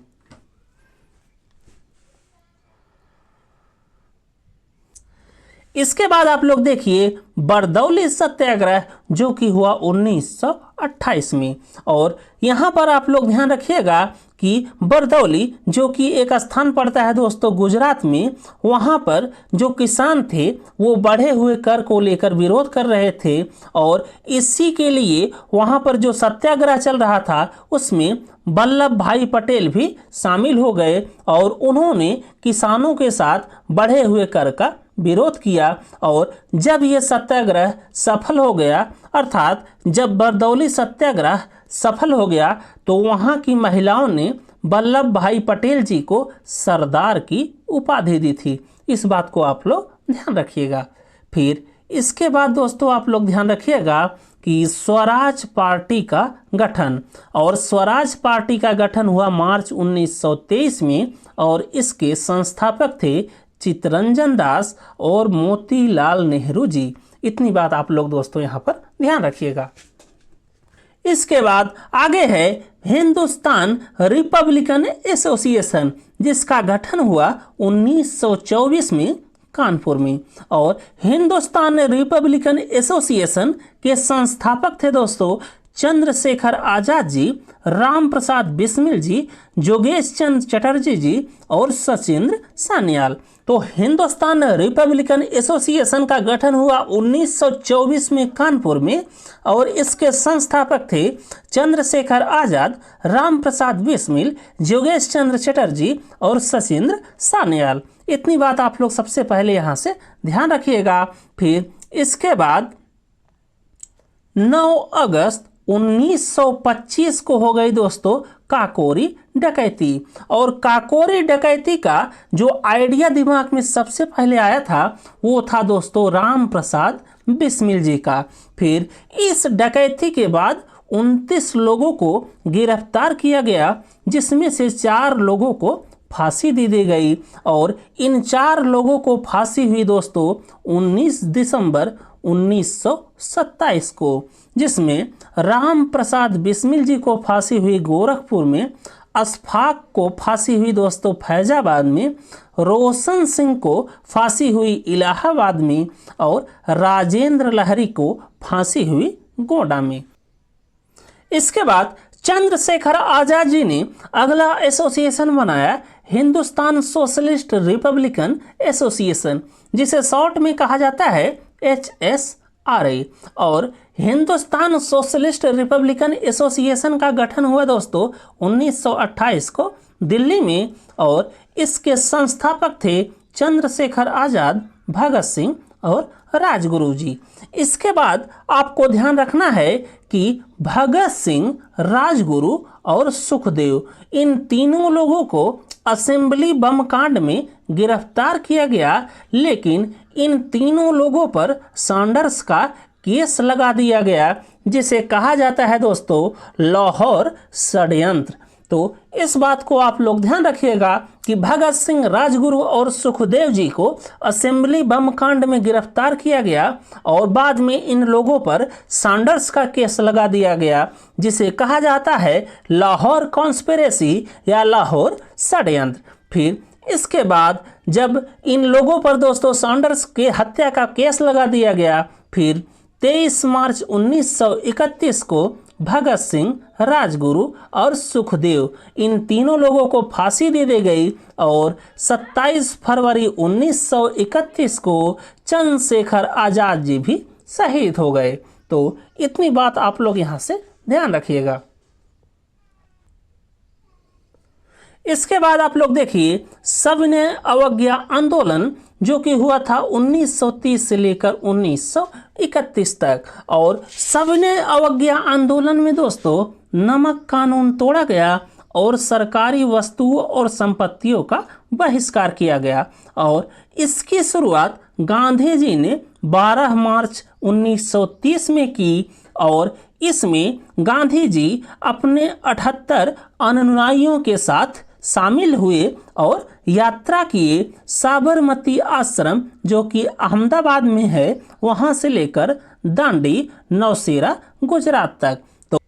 इसके बाद आप लोग देखिए बरदौली सत्याग्रह जो कि हुआ 1928 में। और यहाँ पर आप लोग ध्यान रखिएगा कि बरदौली जो कि एक स्थान पड़ता है दोस्तों गुजरात में, वहाँ पर जो किसान थे वो बढ़े हुए कर को लेकर विरोध कर रहे थे, और इसी के लिए वहाँ पर जो सत्याग्रह चल रहा था उसमें वल्लभ भाई पटेल भी शामिल हो गए, और उन्होंने किसानों के साथ बढ़े हुए कर का विरोध किया। और जब ये सत्याग्रह सफल हो गया, अर्थात जब बरदौली सत्याग्रह सफल हो गया, तो वहाँ की महिलाओं ने वल्लभ भाई पटेल जी को सरदार की उपाधि दी थी। इस बात को आप लोग ध्यान रखिएगा। फिर इसके बाद दोस्तों आप लोग ध्यान रखिएगा कि स्वराज पार्टी का गठन, और स्वराज पार्टी का गठन हुआ मार्च 1923 में, और इसके संस्थापक थे चित्तरंजन दास और मोतीलाल नेहरू जी। इतनी बात आप लोग दोस्तों यहाँ पर ध्यान रखिएगा। इसके बाद आगे है हिंदुस्तान रिपब्लिकन एसोसिएशन, जिसका गठन हुआ 1924 में कानपुर में। और हिंदुस्तान रिपब्लिकन एसोसिएशन के संस्थापक थे दोस्तों चंद्रशेखर आजाद जी, राम प्रसाद बिस्मिल जी, जोगेश चंद्र चटर्जी जी और सचिंद्र सान्याल। तो हिंदुस्तान रिपब्लिकन एसोसिएशन का गठन हुआ 1924 में कानपुर में, और इसके संस्थापक थे चंद्रशेखर आजाद, राम प्रसाद बिस्मिल, जोगेश चंद्र चटर्जी और सचिंद्र सान्याल। इतनी बात आप लोग सबसे पहले यहाँ से ध्यान रखिएगा। फिर इसके बाद 9 अगस्त 1925 को हो गई दोस्तों काकोरी डकैती। और काकोरी डकैती का जो आइडिया दिमाग में सबसे पहले आया था वो था दोस्तों राम प्रसाद बिस्मिल जी का। फिर इस डकैती के बाद 29 लोगों को गिरफ्तार किया गया, जिसमें से 4 लोगों को फांसी दी गई। और इन 4 लोगों को फांसी हुई दोस्तों 19 दिसंबर 1927 को, जिसमें राम प्रसाद बिस्मिल जी को फांसी हुई गोरखपुर में, अशफाक को फांसी हुई दोस्तों फैजाबाद में, रोशन सिंह को फांसी हुई इलाहाबाद में, और राजेंद्र लहरी को फांसी हुई गोंडा में। इसके बाद चंद्रशेखर आजाद जी ने अगला एसोसिएशन बनाया हिंदुस्तान सोशलिस्ट रिपब्लिकन एसोसिएशन, जिसे शॉर्ट में कहा जाता है HSRA। और हिंदुस्तान सोशलिस्ट रिपब्लिकन एसोसिएशन का गठन हुआ दोस्तों 1928 को दिल्ली में, और इसके संस्थापक थे चंद्रशेखर आजाद, भगत सिंह और राजगुरु जी। इसके बाद आपको ध्यान रखना है कि भगत सिंह, राजगुरु और सुखदेव, इन तीनों लोगों को असेंबली बम कांड में गिरफ्तार किया गया, लेकिन इन तीनों लोगों पर सैंडर्स का केस लगा दिया गया, जिसे कहा जाता है दोस्तों लाहौर षड्यंत्र। तो इस बात को आप लोग ध्यान रखिएगा कि भगत सिंह, राजगुरु और सुखदेव जी को असेंबली बम कांड में गिरफ्तार किया गया, और बाद में इन लोगों पर सैंडर्स का केस लगा दिया गया, जिसे कहा जाता है लाहौर कॉन्स्पिरेसी या लाहौर षड्यंत्र। फिर इसके बाद जब इन लोगों पर दोस्तों सैंडर्स के हत्या का केस लगा दिया गया, फिर 23 मार्च 1931 को भगत सिंह, राजगुरु और सुखदेव, इन तीनों लोगों को फांसी दे दी गई और 27 फरवरी 1931 को चंद्रशेखर आजाद जी भी शहीद हो गए। तो इतनी बात आप लोग यहाँ से ध्यान रखिएगा। इसके बाद आप लोग देखिए सविनय अवज्ञा आंदोलन, जो कि हुआ था 1930 से लेकर 1931 तक। और सविनय अवज्ञा आंदोलन में दोस्तों नमक कानून तोड़ा गया और सरकारी वस्तुओं और संपत्तियों का बहिष्कार किया गया। और इसकी शुरुआत गांधी जी ने 12 मार्च 1930 में की और इसमें गांधी जी अपने 78 अनुयायियों के साथ शामिल हुए और यात्रा किए साबरमती आश्रम, जो कि अहमदाबाद में है, वहां से लेकर दांडी, नौशेरा, गुजरात तक। तो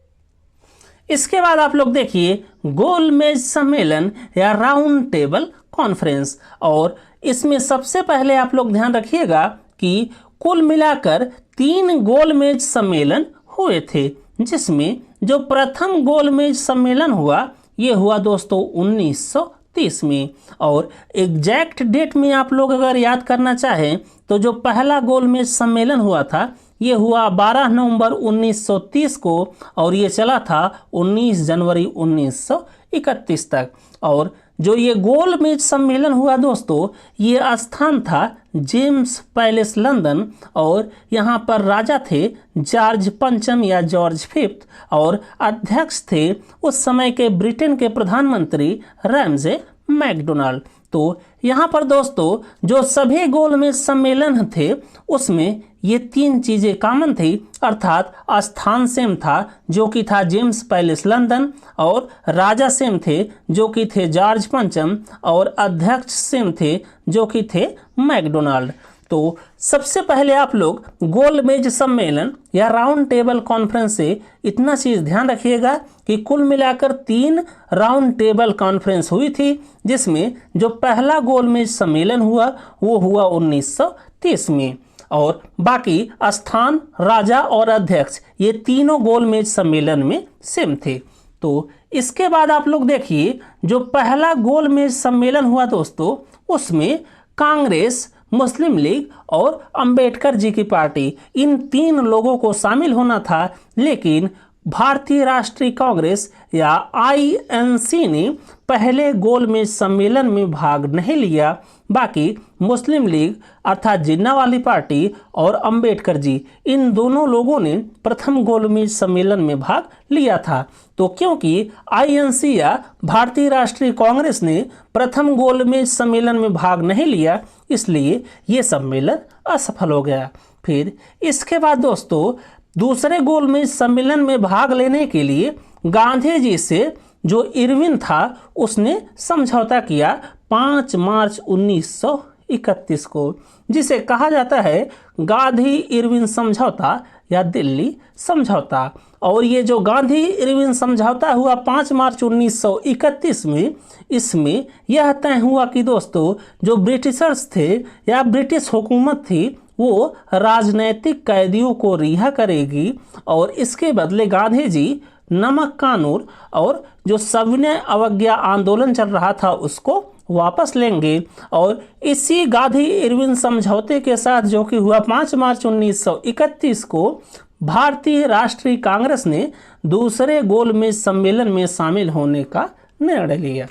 इसके बाद आप लोग देखिए गोलमेज सम्मेलन या राउंड टेबल कॉन्फ्रेंस। और इसमें सबसे पहले आप लोग ध्यान रखिएगा कि कुल मिलाकर 3 गोलमेज सम्मेलन हुए थे, जिसमें जो प्रथम गोलमेज सम्मेलन हुआ ये हुआ दोस्तों 1930 में। और एग्जैक्ट डेट में आप लोग अगर याद करना चाहें तो जो पहला गोलमेज सम्मेलन हुआ था ये हुआ 12 नवंबर 1930 को और ये चला था 19 जनवरी 1931 तक। और जो ये गोलमेज सम्मेलन हुआ दोस्तों ये स्थान था जेम्स पैलेस लंदन और यहाँ पर राजा थे जॉर्ज पंचम या जॉर्ज फिफ्थ और अध्यक्ष थे उस समय के ब्रिटेन के प्रधानमंत्री रैमजे मैकडोनाल्ड। तो यहाँ पर दोस्तों जो सभी गोलमेज सम्मेलन थे उसमें ये 3 चीज़ें कॉमन थी, अर्थात स्थान सेम था जो कि था जेम्स पैलेस लंदन, और राजा सेम थे जो कि थे जॉर्ज पंचम, और अध्यक्ष सेम थे जो कि थे मैकडोनाल्ड। तो सबसे पहले आप लोग गोलमेज सम्मेलन या राउंड टेबल कॉन्फ्रेंस से इतना चीज़ ध्यान रखिएगा कि कुल मिलाकर 3 राउंड टेबल कॉन्फ्रेंस हुई थी, जिसमें जो पहला गोलमेज सम्मेलन हुआ वो हुआ 1930 में, और बाकी स्थान, राजा और अध्यक्ष ये तीनों गोलमेज सम्मेलन में सेम थे। तो इसके बाद आप लोग देखिए जो पहला गोलमेज सम्मेलन हुआ दोस्तों उसमें कांग्रेस, मुस्लिम लीग और अंबेडकर जी की पार्टी, इन 3 लोगों को शामिल होना था, लेकिन भारतीय राष्ट्रीय कांग्रेस या आईएनसी ने पहले गोलमेज सम्मेलन में भाग नहीं लिया। बाकी मुस्लिम लीग अर्थात जिन्ना वाली पार्टी और अंबेडकर जी, इन दोनों लोगों ने प्रथम गोलमेज सम्मेलन में भाग लिया था। तो क्योंकि आईएनसी या भारतीय राष्ट्रीय कांग्रेस ने प्रथम गोलमेज सम्मेलन में भाग नहीं लिया, इसलिए ये सम्मेलन असफल हो गया। फिर इसके बाद दोस्तों दूसरे गोलमेज सम्मेलन में भाग लेने के लिए गांधी जी से जो इरविन था उसने समझौता किया 5 मार्च 1931 को, जिसे कहा जाता है गांधी इरविन समझौता या दिल्ली समझौता। और ये जो गांधी इरविन समझौता हुआ 5 मार्च 1931 में, इसमें यह तय हुआ कि दोस्तों जो ब्रिटिशर्स थे या ब्रिटिश हुकूमत थी वो राजनैतिक कैदियों को रिहा करेगी और इसके बदले गांधी जी नमक कानून और जो सविनय अवज्ञा आंदोलन चल रहा था उसको वापस लेंगे। और इसी गांधी इरविन समझौते के साथ जो कि हुआ 5 मार्च 1931 को भारतीय राष्ट्रीय कांग्रेस ने दूसरे गोलमेज सम्मेलन में शामिल होने का निर्णय लिया।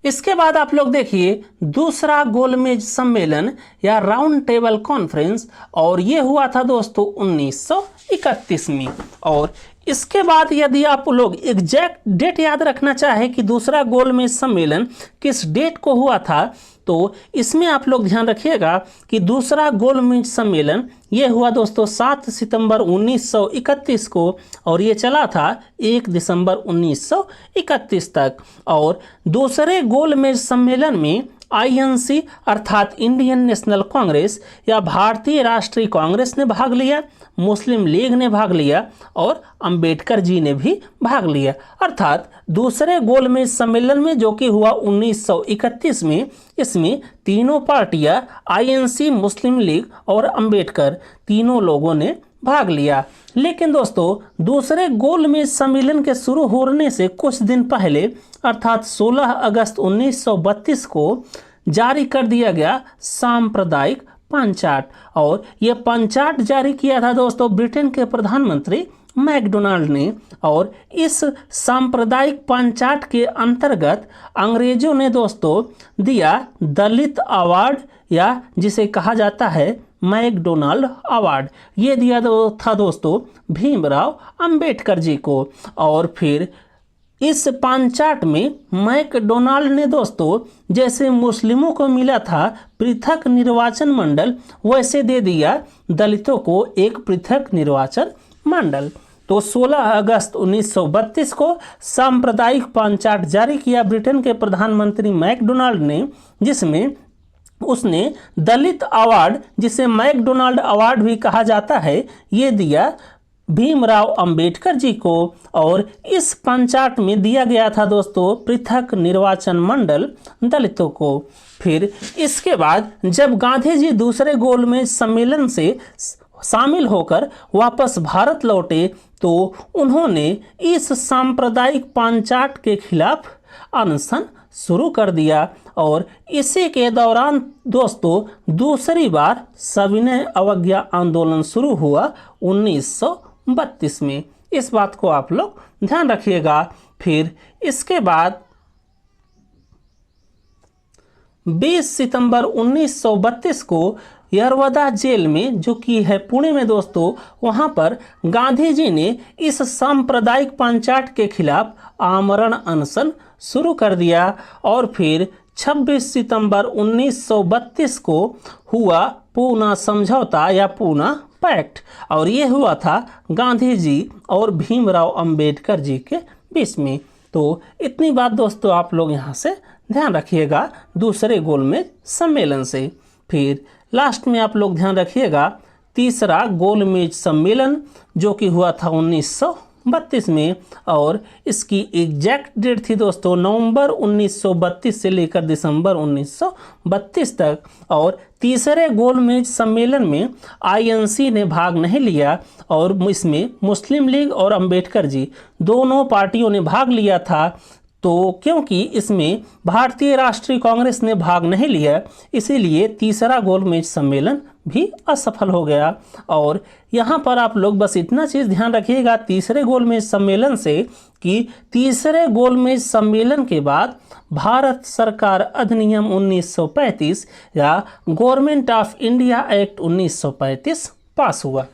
इसके बाद आप लोग देखिए दूसरा गोलमेज सम्मेलन या राउंड टेबल कॉन्फ्रेंस, और ये हुआ था दोस्तों 1931 में। और इसके बाद यदि आप लोग एग्जैक्ट डेट याद रखना चाहे कि दूसरा गोलमेज सम्मेलन किस डेट को हुआ था, तो इसमें आप लोग ध्यान रखिएगा कि दूसरा गोलमेज सम्मेलन ये हुआ दोस्तों 7 सितंबर 1931 को और ये चला था 1 दिसंबर 1931 तक। और दूसरे गोलमेज सम्मेलन में आईएनसी अर्थात इंडियन नेशनल कांग्रेस या भारतीय राष्ट्रीय कांग्रेस ने भाग लिया, मुस्लिम लीग ने भाग लिया और अंबेडकर जी ने भी भाग लिया। अर्थात दूसरे गोलमेज सम्मेलन में जो कि हुआ 1931 में, इसमें तीनों पार्टियां आईएनसी, मुस्लिम लीग और अंबेडकर तीनों लोगों ने भाग लिया। लेकिन दोस्तों दूसरे गोलमेज सम्मेलन के शुरू होने से कुछ दिन पहले अर्थात 16 अगस्त 1932 को जारी कर दिया गया सांप्रदायिक पंचाट। और यह पंचाट जारी किया था दोस्तों ब्रिटेन के प्रधानमंत्री मैकडोनाल्ड ने। और इस सांप्रदायिक पंचाट के अंतर्गत अंग्रेजों ने दोस्तों दिया दलित अवार्ड, या जिसे कहा जाता है मैकडोनाल्ड अवार्ड, ये दिया था दोस्तों भीमराव अंबेडकर जी को। और फिर इस पंचाट में मैकडोनाल्ड ने दोस्तों जैसे मुस्लिमों को मिला था पृथक निर्वाचन मंडल, वैसे दे दिया दलितों को एक पृथक निर्वाचन मंडल। तो 16 अगस्त 1932 को सांप्रदायिक पंचाट जारी किया ब्रिटेन के प्रधानमंत्री मैकडोनाल्ड ने, जिसमें उसने दलित अवार्ड, जिसे मैकडोनाल्ड अवार्ड भी कहा जाता है, ये दिया भीमराव अंबेडकर जी को। और इस पंचाट में दिया गया था दोस्तों पृथक निर्वाचन मंडल दलितों को। फिर इसके बाद जब गांधी जी दूसरे गोलमेज सम्मेलन से शामिल होकर वापस भारत लौटे तो उन्होंने इस सांप्रदायिक पंचाट के खिलाफ अनशन शुरू कर दिया। और इसी के दौरान दोस्तों दूसरी बार सविनय अवज्ञा आंदोलन शुरू हुआ 1932 में। इस बात को आप लोग ध्यान रखिएगा। फिर इसके बाद 20 सितंबर 1932 को यरवदा जेल में, जो कि है पुणे में दोस्तों, वहां पर गांधी जी ने इस सांप्रदायिक पंचाट के खिलाफ आमरण अनशन शुरू कर दिया। और फिर 26 सितंबर 1932 को हुआ पूना समझौता या पूना पैक्ट, और ये हुआ था गांधी जी और भीमराव अंबेडकर जी के बीच में। तो इतनी बात दोस्तों आप लोग यहाँ से ध्यान रखिएगा दूसरे गोलमेज सम्मेलन से। फिर लास्ट में आप लोग ध्यान रखिएगा तीसरा गोलमेज सम्मेलन, जो कि हुआ था 1932 में, और इसकी एग्जैक्ट डेट थी दोस्तों नवंबर 1932 से लेकर दिसंबर 1932 तक। और तीसरे गोलमेज सम्मेलन में आईएनसी ने भाग नहीं लिया, और इसमें मुस्लिम लीग और अंबेडकर जी दोनों पार्टियों ने भाग लिया था। तो क्योंकि इसमें भारतीय राष्ट्रीय कांग्रेस ने भाग नहीं लिया, इसीलिए तीसरा गोलमेज सम्मेलन भी असफल हो गया। और यहाँ पर आप लोग बस इतना चीज़ ध्यान रखिएगा तीसरे गोलमेज सम्मेलन से, कि तीसरे गोलमेज सम्मेलन के बाद भारत सरकार अधिनियम 1935 या गवर्नमेंट ऑफ इंडिया एक्ट 1935 पास हुआ।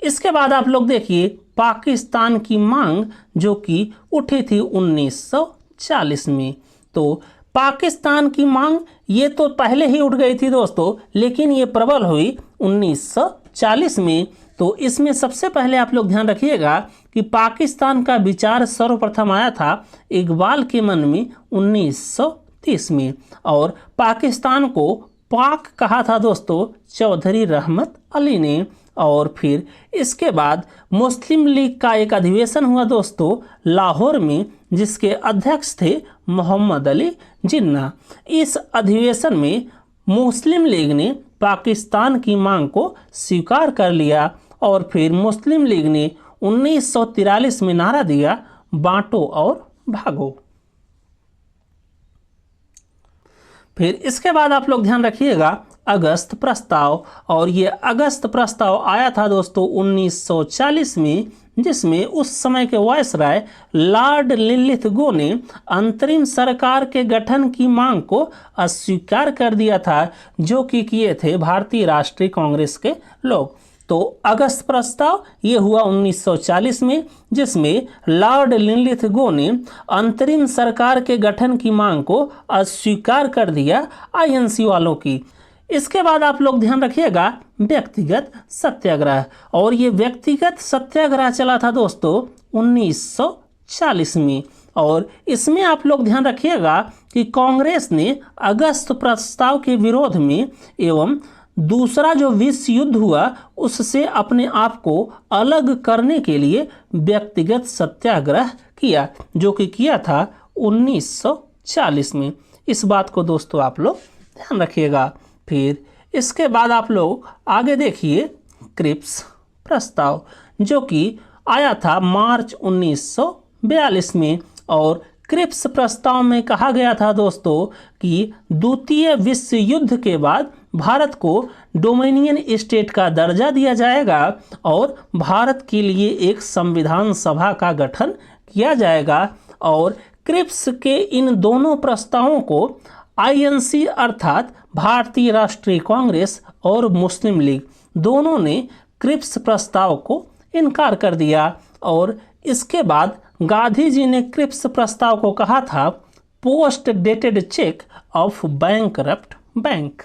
इसके बाद आप लोग देखिए पाकिस्तान की मांग, जो कि उठी थी 1940 में। तो पाकिस्तान की मांग ये तो पहले ही उठ गई थी दोस्तों, लेकिन ये प्रबल हुई 1940 में। तो इसमें सबसे पहले आप लोग ध्यान रखिएगा कि पाकिस्तान का विचार सर्वप्रथम आया था इकबाल के मन में 1930 में, और पाकिस्तान को पाक कहा था दोस्तों चौधरी रहमत अली ने। और फिर इसके बाद मुस्लिम लीग का एक अधिवेशन हुआ दोस्तों लाहौर में, जिसके अध्यक्ष थे मोहम्मद अली जिन्ना। इस अधिवेशन में मुस्लिम लीग ने पाकिस्तान की मांग को स्वीकार कर लिया, और फिर मुस्लिम लीग ने 1943 में नारा दिया बांटो और भागो। फिर इसके बाद आप लोग ध्यान रखिएगा अगस्त प्रस्ताव, और ये अगस्त प्रस्ताव आया था दोस्तों 1940 में, जिसमें उस समय के वायसराय लॉर्ड लिनलिथगो ने अंतरिम सरकार के गठन की मांग को अस्वीकार कर दिया था, जो कि किए थे भारतीय राष्ट्रीय कांग्रेस के लोग। तो अगस्त प्रस्ताव ये हुआ 1940 में, जिसमें लॉर्ड लिनलिथगो ने अंतरिम सरकार के गठन की मांग को अस्वीकार कर दिया आईएनसी वालों की। इसके बाद आप लोग ध्यान रखिएगा व्यक्तिगत सत्याग्रह, और ये व्यक्तिगत सत्याग्रह चला था दोस्तों 1940 में। और इसमें आप लोग ध्यान रखिएगा कि कांग्रेस ने अगस्त प्रस्ताव के विरोध में एवं दूसरा जो विश्व युद्ध हुआ उससे अपने आप को अलग करने के लिए व्यक्तिगत सत्याग्रह किया, जो कि किया था 1940 में। इस बात को दोस्तों आप लोग ध्यान रखिएगा। फिर इसके बाद आप लोग आगे देखिए क्रिप्स प्रस्ताव, जो कि आया था मार्च 1942 में। और क्रिप्स प्रस्ताव में कहा गया था दोस्तों कि द्वितीय विश्व युद्ध के बाद भारत को डोमिनियन स्टेट का दर्जा दिया जाएगा और भारत के लिए एक संविधान सभा का गठन किया जाएगा। और क्रिप्स के इन दोनों प्रस्तावों को आईएनसी अर्थात भारतीय राष्ट्रीय कांग्रेस और मुस्लिम लीग दोनों ने क्रिप्स प्रस्ताव को इनकार कर दिया। और इसके बाद गांधी जी ने क्रिप्स प्रस्ताव को कहा था post dated cheque of bankrupt bank.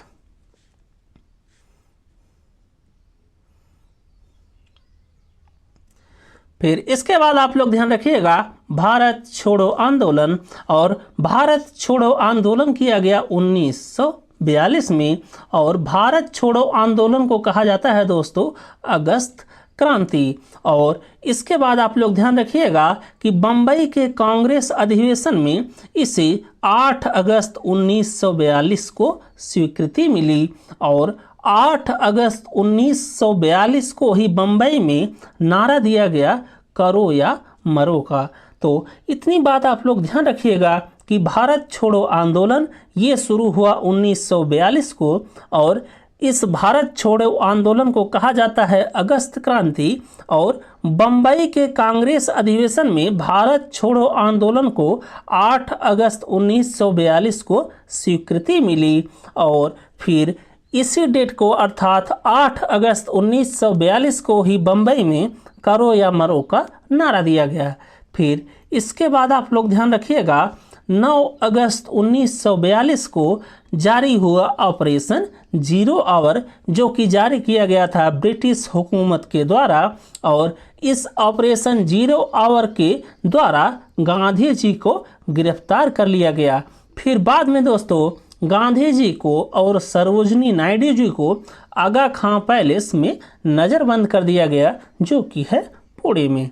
फिर इसके बाद आप लोग ध्यान रखिएगा भारत छोड़ो आंदोलन। और भारत छोड़ो आंदोलन किया गया 1942 में। और भारत छोड़ो आंदोलन को कहा जाता है दोस्तों अगस्त क्रांति। और इसके बाद आप लोग ध्यान रखिएगा कि बम्बई के कांग्रेस अधिवेशन में इसे 8 अगस्त 1942 को स्वीकृति मिली। और 8 अगस्त 1942 को ही बम्बई में नारा दिया गया करो या मरो का। तो इतनी बात आप लोग ध्यान रखिएगा कि भारत छोड़ो आंदोलन ये शुरू हुआ 1942 को। और इस भारत छोड़ो आंदोलन को कहा जाता है अगस्त क्रांति। और बम्बई के कांग्रेस अधिवेशन में भारत छोड़ो आंदोलन को 8 अगस्त 1942 को स्वीकृति मिली। और फिर इसी डेट को अर्थात 8 अगस्त 1942 को ही बम्बई में करो या मरो का नारा दिया गया। फिर इसके बाद आप लोग ध्यान रखिएगा 9 अगस्त 1942 को जारी हुआ ऑपरेशन जीरो आवर, जो कि जारी किया गया था ब्रिटिश हुकूमत के द्वारा। और इस ऑपरेशन जीरो आवर के द्वारा गांधी जी को गिरफ्तार कर लिया गया। फिर बाद में दोस्तों गांधी जी को और सरोजनी नायडू जी को आगा खां पैलेस में नज़रबंद कर दिया गया, जो कि है पुणे में।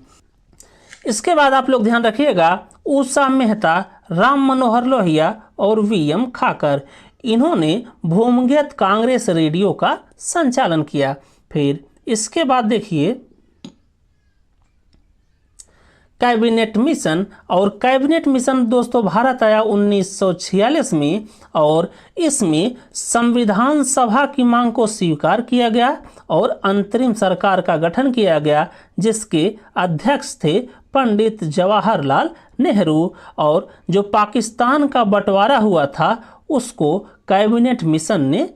इसके बाद आप लोग ध्यान रखिएगा उषा मेहता, राम मनोहर लोहिया और वीएम खाकर, इन्होंने भूमिगत कांग्रेस रेडियो का संचालन किया। फिर इसके बाद देखिए कैबिनेट मिशन। और कैबिनेट मिशन दोस्तों भारत आया 1946 में। और इसमें संविधान सभा की मांग को स्वीकार किया गया और अंतरिम सरकार का गठन किया गया, जिसके अध्यक्ष थे पंडित जवाहरलाल नेहरू। और जो पाकिस्तान का बंटवारा हुआ था उसको कैबिनेट मिशन ने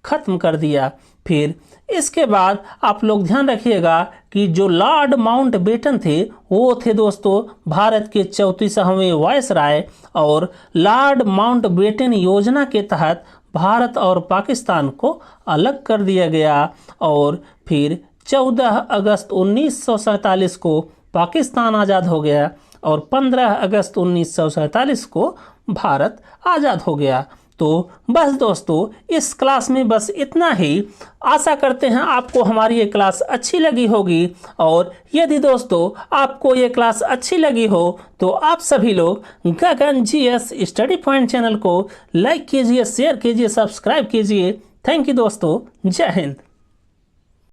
खत्म कर दिया। फिर इसके बाद आप लोग ध्यान रखिएगा कि जो लॉर्ड माउंटबेटन थे वो थे दोस्तों भारत के 34वें वायसराय। और लॉर्ड माउंटबेटन योजना के तहत भारत और पाकिस्तान को अलग कर दिया गया। और फिर 14 अगस्त 1947 को पाकिस्तान आज़ाद हो गया और 15 अगस्त 1947 को भारत आज़ाद हो गया। तो बस दोस्तों इस क्लास में बस इतना ही। आशा करते हैं आपको हमारी ये क्लास अच्छी लगी होगी। और यदि दोस्तों आपको ये क्लास अच्छी लगी हो तो आप सभी लोग गगन जीएस स्टडी पॉइंट चैनल को लाइक कीजिए, शेयर कीजिए, सब्सक्राइब कीजिए। थैंक यू दोस्तों, जय हिंद।